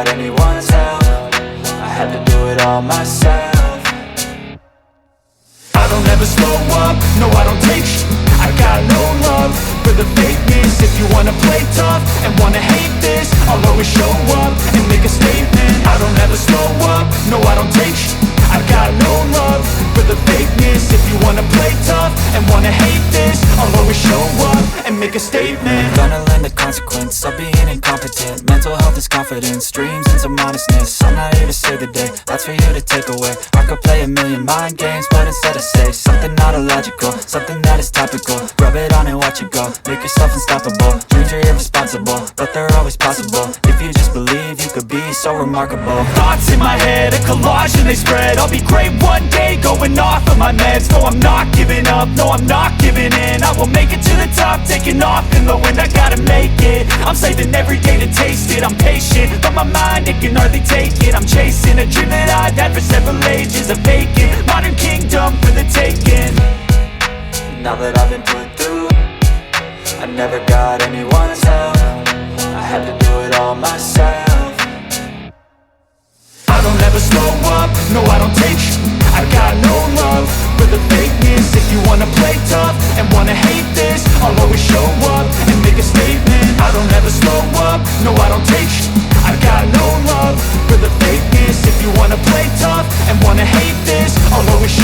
got anyone's help. I had to do it all myself. I don't ever slow up, no I don't take sh*t. I got no love for the fakeness. If you wanna play tough and wanna hate this, I'll always show up and make a statement. I don't ever slow up, no I don't take sh*t. I got no love for the fakeness. If you wanna play tough and wanna hate this, I'll always show up and make a statement. Gonna learn the consequence of being incompetent. Mental health is confidence, dreams and some honestness. I'm not here to save the day, that's for you to take away. I could play a million mind games, but instead I say something not illogical, something that is topical. Rub it on and watch it go, make yourself unstoppable. Dreams are irresponsible, but they're always possible. If you just believe, you could be so remarkable. Thoughts in my head, a collage and they spread. I'll be great one day, going off of my meds. No, I'm not giving up, no, I'm not giving in. I will make it to the top, taking off in the wind. I gotta make it, I'm saving every day to taste it. I'm patient, but my mind, it can hardly take it. I'm chasing a dream that I've had for several ages. A vacant, modern kingdom for the taking. Now that I've been put through, I never got anyone's help. I had to do it all myself. I don't ever slow up, no I don't take sh*t. I got no love for the fakeness. If you wanna play tough and wanna hate this, I'll always show up and make a statement. I don't ever slow up, no I don't take sh*t. I got no love for the fakeness. If you wanna play tough and wanna hate this, I'll always show